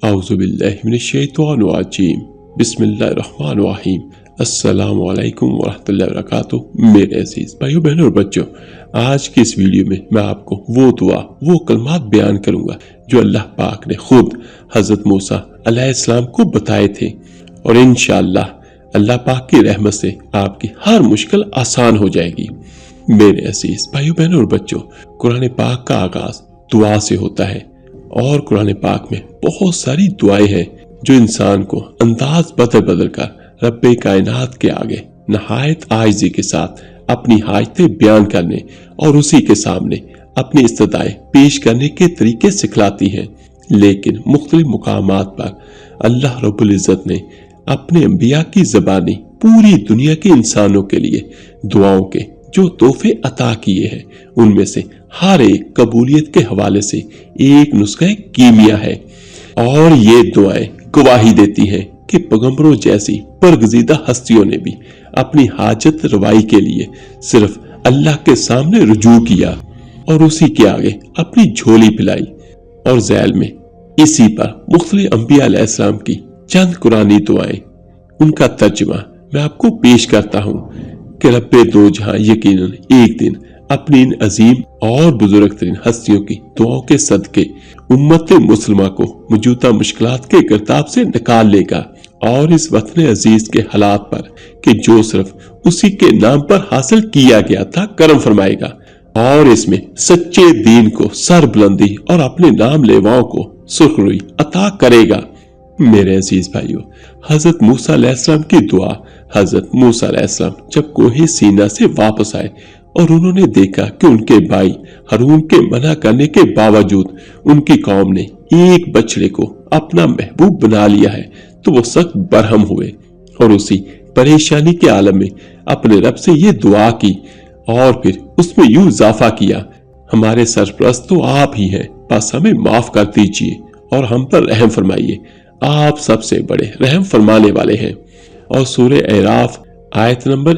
اعوذ باللہ من الشیطان الرجیم بسم اللہ الرحمن الرحیم السلام علیکم ورحمۃ اللہ وبرکاتہ۔ میرے عزیز بھائیو بہنوں اور بچوں، آج کی اس ویڈیو میں میں آپ کو وہ دعا وہ کلمات بیان کروں گا جو اللہ پاک نے خود حضرت موسیٰ علیہ السلام کو بتائے تھے، اور انشاءاللہ اللہ پاک کی رحمت سے آپ کی ہر مشکل آسان ہو جائے گی۔ میرے عزیز بھائیو بہنوں اور بچوں، قرآن پاک کا آغاز دعا سے ہوتا ہے، اور قرآن پاک میں بہت ساری دعائیں ہیں جو انسان کو انداز بدل بدل کر رب کائنات کے آگے نہایت عاجزی کے ساتھ اپنی حاجتیں بیان کرنے اور اسی کے سامنے اپنی استدعائیں پیش کرنے کے طریقے سکھلاتی ہیں۔ لیکن مختلف مقامات پر اللہ رب العزت نے اپنے انبیاء کی زبانی پوری دنیا کے انسانوں کے لیے دعاؤں کے جو تحفے عطا کیے ہیں، ان میں سے ہر ایک قبولیت کے حوالے سے ایک نسخہ کیمیا ہے، اور یہ دعائیں گواہی دیتی ہیں کہ پیغمبروں جیسی برگزیدہ ہستیوں نے بھی اپنی حاجت روائی کے لیے صرف اللہ کے سامنے رجوع کیا اور اسی کے آگے اپنی جھولی پلائی۔ اور ذیل میں اسی پر مختلف انبیاء علیہ السلام کی چند قرآنی دعائیں، ان کا ترجمہ میں آپ کو پیش کرتا ہوں کہ رب دو جہاں یقیناً ایک دن اپنی ان عظیم اور بزرگ ترین ہستیوں کی دعاؤں کے صدقے امت مسلمہ کو موجودہ مشکلات کے گرداب سے نکال لے گا، اور اس وطن عزیز کے حالات پر کہ جو صرف اسی کے نام پر حاصل کیا گیا تھا کرم فرمائے گا، اور اس میں سچے دین کو سر بلندی اور اپنے نام لیواؤں کو سرخروئی عطا کرے گا۔ میرے عزیز بھائیو، حضرت موسیٰ علیہ السلام کی دعا۔ حضرت موسیٰ علیہ السلام جب کوہ سینا سے واپس آئے اور انہوں نے دیکھا کہ ان کے بھائی ہارون کے منع کرنے کے باوجود ان کی قوم نے ایک بچڑے کو اپنا محبوب بنا لیا ہے، تو وہ سخت برہم ہوئے اور اسی پریشانی کے عالم میں اپنے رب سے یہ دعا کی، اور پھر اس میں یوں اضافہ کیا: ہمارے سرپرست تو آپ ہی ہیں، بس ہمیں معاف کر دیجئے اور ہم پر رحم فرمائیے، آپ سب سے بڑے رحم فرمانے والے ہیں۔ اور سورہ اعراف آیت نمبر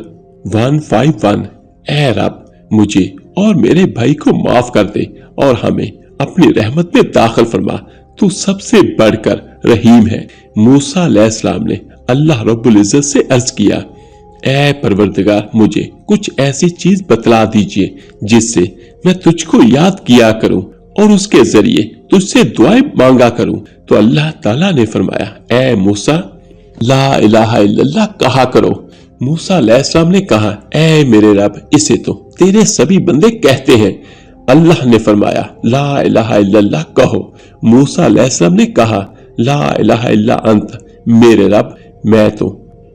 151، اے رب مجھے اور میرے بھائی کو معاف کر دے اور ہمیں اپنی رحمت میں داخل فرما، تو سب سے بڑھ کر رحیم ہے۔ موسیٰ علیہ السلام نے اللہ رب العزت سے عرض کیا: اے پروردگار، مجھے کچھ ایسی چیز بتلا دیجئے جس سے میں تجھ کو یاد کیا کروں اور اس کے ذریعے تجھ سے دعائیں مانگا کروں۔ تو اللہ تعالیٰ نے فرمایا: اے موسیٰ، لا الہ الا اللہ کہا کرو۔ موسیٰ علیہ السلام نے کہا: اے میرے رب، اسے تو تیرے سبھی بندے کہتے ہیں۔ اللہ نے فرمایا: لا الہ الا اللہ کہو۔ موسیٰ علیہ السلام نے کہا: لا الہ الا انت، میرے رب میں تو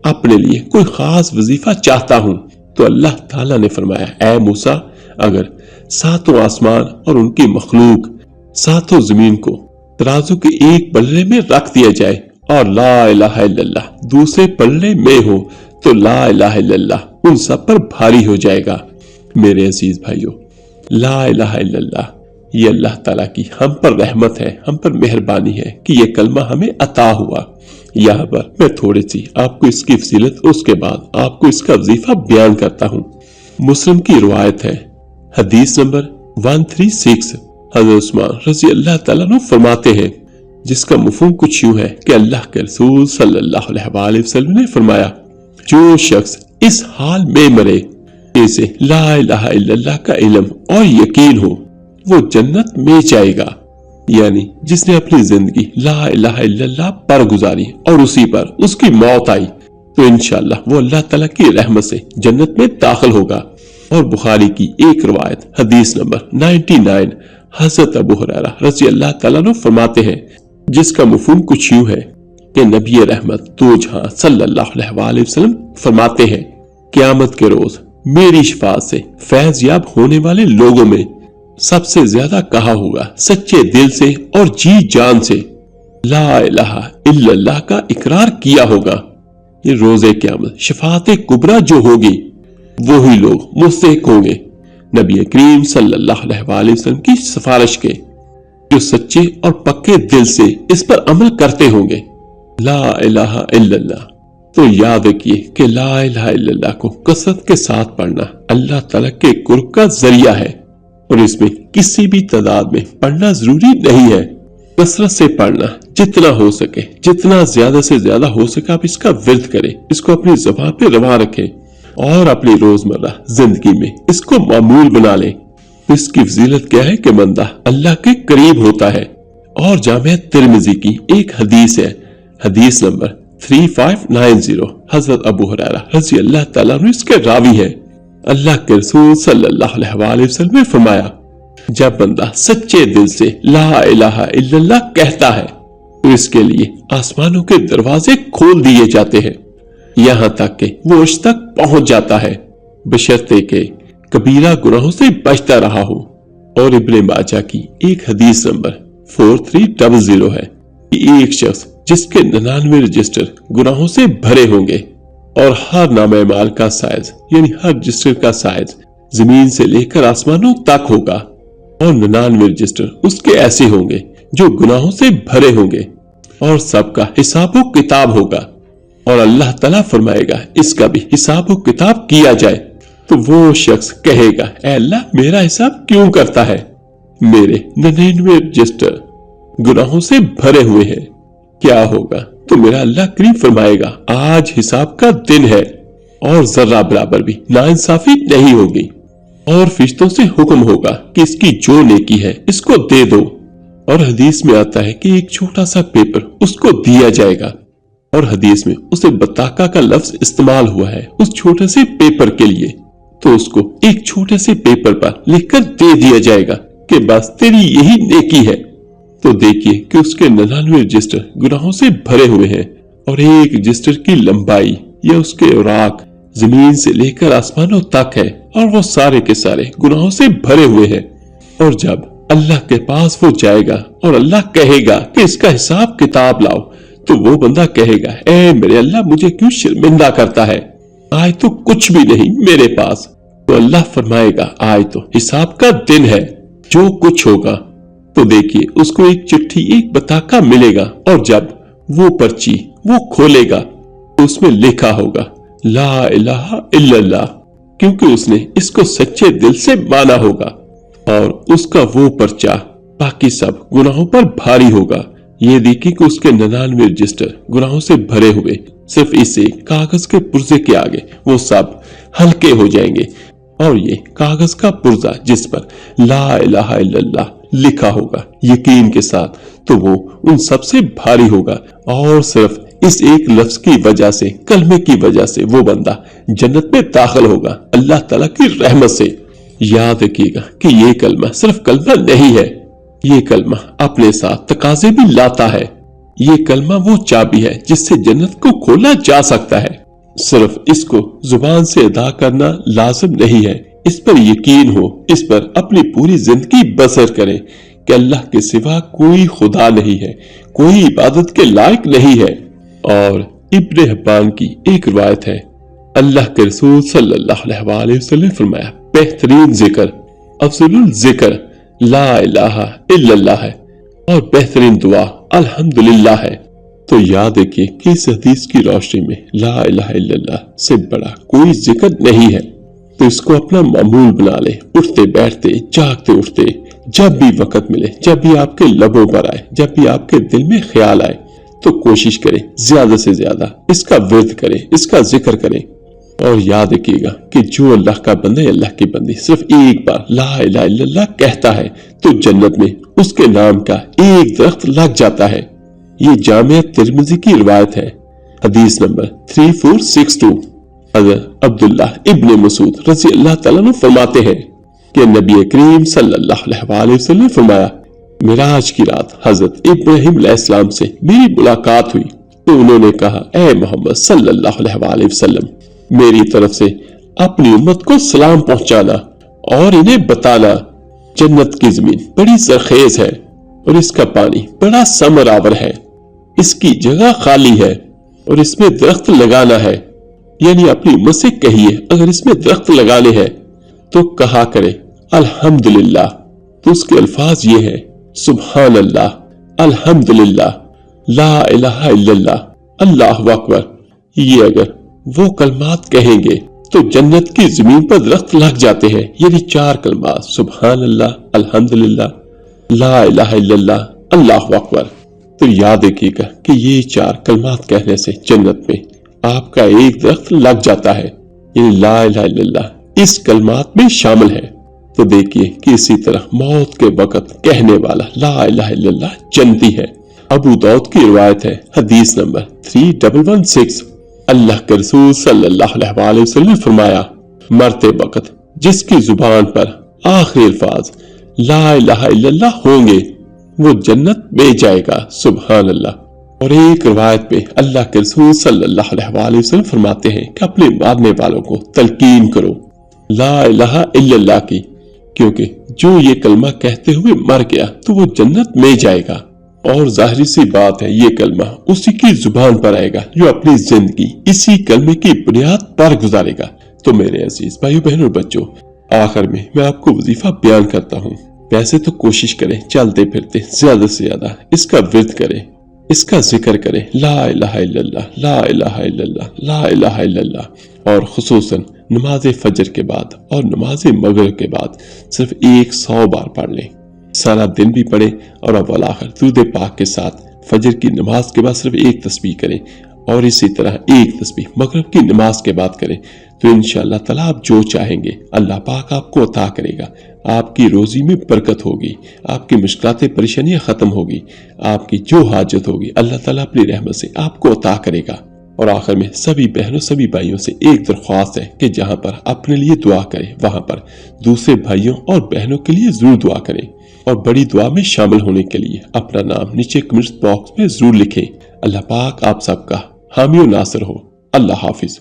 اپنے لیے کوئی خاص وظیفہ چاہتا ہوں۔ تو اللہ تعالیٰ نے فرمایا: اے موسیٰ، اگر ساتوں آسمان اور ان کی مخلوق، ساتوں زمین کو ترازو کے ایک پلڑے میں رکھ دیا جائے اور لا الہ الا اللہ دوسرے پلڑے میں ہو، تو لا الہ الا اللہ ان سب پر بھاری ہو جائے گا۔ میرے عزیز بھائیو، لا الہ الا اللہ یہ اللہ تعالیٰ کی ہم پر رحمت ہے، ہم پر مہربانی ہے کہ یہ کلمہ ہمیں عطا ہوا۔ یہاں پر میں تھوڑی سی آپ کو اس کی فضیلت اور اس کے بعد آپ کو اس کا وظیفہ بیان کرتا ہوں۔ مسلم کی روایت ہے، حدیث نمبر 136، حضرت عثمان رضی اللہ تعالیٰ عنہ فرماتے ہیں، جس کا مفہوم کچھ یوں ہے کہ اللہ کے رسول صلی اللہ علیہ وآلہ وسلم نے فرمایا: جو شخص اس حال میں مرے اسے لا الہ الا اللہ کا علم اور یقین ہو، وہ جنت میں جائے گا۔ یعنی جس نے اپنی زندگی لا الہ الا اللہ پر گزاری اور اسی پر اس کی موت آئی، تو انشاءاللہ وہ اللہ تعالیٰ کی رحمت سے جنت میں داخل ہوگا۔ اور بخاری کی ایک روایت حدیث نمبر 99، حضرت ابو ہریرہ رضی اللہ تعالیٰ عنہ فرماتے ہیں، جس کا مفہوم کچھ یوں ہے کہ نبی رحمت دو جہاں صلی اللہ علیہ وآلہ وسلم فرماتے ہیں: قیامت کے روز میری شفاعت سے فیض یاب ہونے والے لوگوں میں سب سے زیادہ کہا ہوگا سچے دل سے اور جی جان سے لا الہ الا اللہ کا اقرار کیا ہوگا۔ یہ روز قیامت شفاعت کبریٰ جو ہوگی، وہی لوگ مستحق ہوں گے نبی کریم صلی اللہ علیہ وآلہ وسلم کی سفارش کے، جو سچے اور پکے دل سے اس پر عمل کرتے ہوں گے۔ لا الہ الا اللہ، تو یاد رکھیے کہ لا الہ الا اللہ کو کثرت کے ساتھ پڑھنا اللہ تعالیٰ کے قرب کا ذریعہ ہے، اور اس میں کسی بھی تعداد میں پڑھنا ضروری نہیں ہے۔ कसरत से पढ़ना, जितना हो सके, जितना ज्यादा से ज्यादा हो सके आप इसका विर्द करें, इसको अपनी ज़बान पे रवा रखें और अपनी रोजमर्रा जिंदगी में इसको मामूल बना लें। इसकी फजीलत क्या है कि बंदा अल्लाह के करीब होता है। और जामिया तिरमिजी की एक हदीस है, हदीस नंबर 3590, हजरत अबू हुरैरा रज़ी अल्लाह ताला अन्हु इसके रावी है। अल्लाह के रसूल सल्लल्लाहु अलैहि वसल्लम ने फरमाया, जब बंदा सच्चे दिल से ला इलाहा इल्लल्लाह कहता है तो इसके लिए आसमानों के दरवाजे खोल दिए जाते हैं, यहाँ तक कि वो अर्श तक पहुंच जाता है, बशर्ते के कबीरा गुनाहों से बचता रहा हो। और इब्ने माजा की एक हदीस नंबर 4300 है कि एक शख्स जिसके 99 रजिस्टर गुनाहों से भरे होंगे और हर नामे माल का साइज यानी हर रजिस्टर का साइज जमीन से लेकर आसमानों तक होगा, और 99 रजिस्टर उसके ऐसे होंगे जो गुनाहों से भरे होंगे और सबका हिसाब व किताब होगा। और अल्लाह ताला फरमाएगा इसका भी हिसाब व किताब किया जाए, तो वो शख्स कहेगा, ऐ अल्लाह मेरा हिसाब क्यों करता है, मेरे 99 रजिस्टर गुनाहों से भरे हुए हैं। क्या होगा? तो मेरा अल्लाह करीम फरमाएगा आज हिसाब का दिन है और जर्रा बराबर भी नाइंसाफी नहीं होगी। और फरिश्तों से हुक्म होगा कि इसकी जो नेकी है इसको दे दो। और हदीस में आता है कि एक छोटा सा पेपर उसको दिया जाएगा, और हदीस में उसे बताका का लफ्ज इस्तेमाल हुआ है उस छोटे से पेपर के लिए, तो उसको एक छोटे से पेपर पर लिखकर दे दिया जाएगा कि बस तेरी यही नेकी है। तो देखिए कि उसके 99 रजिस्टर गुनाहों से भरे हुए हैं और एक रजिस्टर की लंबाई या उसके औराक जमीन से लेकर आसमानों तक है और वो सारे के सारे गुनाहों से भरे हुए हैं। और जब अल्लाह के पास वो जाएगा और अल्लाह कहेगा कि इसका हिसाब किताब लाओ, तो वो बंदा कहेगा, ऐ मेरे अल्लाह मुझे क्यों शर्मिंदा करता है, आज तो कुछ भी नहीं मेरे पास। तो अल्लाह फरमाएगा आज तो हिसाब का दिन है, जो कुछ होगा। तो देखिए उसको एक चिट्ठी एक बताका मिलेगा, और जब वो पर्ची वो खोलेगा तो उसमें लिखा होगा ला इलाहा इल्लल्लाह, क्योंकि उसने इसको सच्चे दिल से माना होगा। और उसका वो पर्चा बाकी सब गुनाहों पर भारी होगा। ये देखिए कि उसके 99 रजिस्टर गुनाहों से भरे हुए सिर्फ इसे कागज के पुर्जे के आगे वो सब हल्के हो जाएंगे, और ये कागज का पुर्जा जिस पर ला इलाहा इल्लल्लाह लिखा होगा यकीन के साथ, तो वो उन सबसे भारी होगा। और सिर्फ इस एक लफ्ज की वजह से, कलमे की वजह से वो बंदा जन्नत में दाखिल होगा अल्लाह ताला की रहमत से। याद रखिएगा कि ये कलमा सिर्फ कलमा नहीं है, ये कलमा अपने साथ तकाजे भी लाता है। ये कलमा वो चाबी है जिससे जन्नत को खोला जा सकता है। सिर्फ इसको जुबान से अदा करना लाजिम नहीं है, इस पर यकीन हो, इस पर अपनी पूरी जिंदगी बसर करें कि अल्लाह के सिवा कोई खुदा नहीं है, कोई इबादत के लायक नहीं है। और इब्ने हिब्बान की एक रिवायत है, अल्लाह के रसूल सल्लल्लाहु अलैहि वसल्लम फरमाया बेहतरीन जिक्र अफजलुल जिक्र ला इलाहा इल्लल्लाह है और बेहतरीन दुआ अल्हम्दुलिल्लाह है। तो याद रखिए कि इस हदीस की रोशनी में ला इलाहा इल्लल्लाह से बड़ा कोई जिक्र नहीं है, तो इसको अपना मामूल बना ले। उठते बैठते जागते उठते जब भी वक्त मिले, जब भी आपके लबों पर आए, जब भी आपके दिल में ख्याल आए, तो कोशिश करें ज्यादा से ज्यादा इसका विर्द करें, इसका जिक्र करें। और याद रखिएगा कि जो अल्लाह का बंदा है, अल्लाह की बंदी सिर्फ एक बार ला इलाहा इल्लल्लाह कहता है तो जन्नत में उसके नाम का एक दरख्त लग जाता है। ये जामिया तिरमिजी की रिवायत है, हदीस नंबर 3462। हज़रत अब्दुल्लाह इब्ने मसूद रज़ी अल्लाह ताला अन्हु फरमाते हैं कि नबी करीम सल्लल्लाहु अलैहि वसल्लम फरमाया, मिराज की रात हजरत इब्राहिम अलैहिस्सलाम से मेरी मुलाकात हुई तो उन्होंने कहा, ऐ मोहम्मद सल्लल्लाहु अलैहि वसल्लम, मेरी तरफ से अपनी उम्मत को सलाम पहुंचाना और इन्हें बताना जन्नत की जमीन बड़ी सरखेज है और इसका पानी बड़ा समरावर है, इसकी जगह खाली है और इसमें दरख्त लगाना है। यानी अपनी उम्मत से कहिए अगर इसमें दरख्त लगाने हैं तो कहा करे अल्हम्दुलिल्लाह। तो उसके अल्फाज ये है, सुभान अल्लाह, अल्हम्दुलिल्लाह, ला इलाहा इल्लल्लाह, अल्लाहु अकबर। ये अगर वो कलमात कहेंगे तो जन्नत की जमीन पर दरख्त लग जाते हैं। यानी 4 कलमात, सुभान अल्लाह, अल्हम्दुलिल्लाह, ला इलाहा इल्लल्लाह, अल्लाह अकबर। तो याद रखिएगा कि ये 4 कलमात कहने से जन्नत में आपका एक दरख्त लग जाता है। ये ला इलाहा इल्लल्लाह इस कलमात में शामिल है। तो देखिए कि इसी तरह मौत के वक्त कहने वाला ला इलाहा इल्लल्लाह जन्नती है। अबू दाऊद की रिवायत है, हदीस नंबर 3116। अल्लाह के रसूल सल्लल्लाहु अलैहि वसल्लम ने फरमाया, मरते वक्त जिसकी जुबान पर आखिरी अल्फाज ला इलाहा इल्लल्लाह होंगे वो जन्नत में जाएगा। सुभान अल्लाह। और एक रिवायत में अल्लाह के रसूल सल्लल्लाहु अलैहि वसल्लम फरमाते हैं कि अपने मारने वालों को तलकीन करो ला इलाहा इल्लल्लाह की, क्योंकि जो ये कलमा कहते हुए मर गया तो वो जन्नत में जाएगा। और जाहिर सी बात है ये कलमा उसी की जुबान पर आएगा जो अपनी जिंदगी इसी कलमे की बुनियाद पर गुजारेगा। तो मेरे अजीज भाइयों बहनों और बच्चों, आखिर में मैं आपको वजीफा बयान करता हूँ। वैसे तो कोशिश करें चलते फिरते ज्यादा से ज्यादा इसका विर्द करें, इसका जिक्र करें, ला इलाहा इल्लल्लाह, ला इलाहा इल्लल्लाह, ला इलाहा इल्लल्लाह। और खुसूसन नमाज फजर के बाद और नमाज मगरिब के बाद सिर्फ 100 बार पढ़ लें। सारा दिन भी पढ़े और अव्वल आखिर दुरूद पाक के साथ फजर की नमाज के बाद सिर्फ एक तस्बीह करें और इसी तरह एक तस्बीह मगरिब की नमाज के बाद करें। तो इंशाअल्लाह ताला आप जो चाहेंगे अल्लाह पाक आपको अता करेगा। आपकी रोजी में बरकत होगी, आपकी मुश्किलातें परेशानियां खत्म होगी, आपकी जो हाजत होगी अल्लाह ताला अपनी रहमत से आपको अता करेगा। और आखिर में सभी बहनों सभी भाइयों से एक दरख्वास्त है कि जहां पर अपने लिए दुआ करें वहां पर दूसरे भाइयों और बहनों के लिए जरूर दुआ करें। और बड़ी दुआ में शामिल होने के लिए अपना नाम नीचे कमेंट बॉक्स में जरूर लिखें। अल्लाह पाक आप सबका हामी और नासिर हो। अल्लाह हाफिज।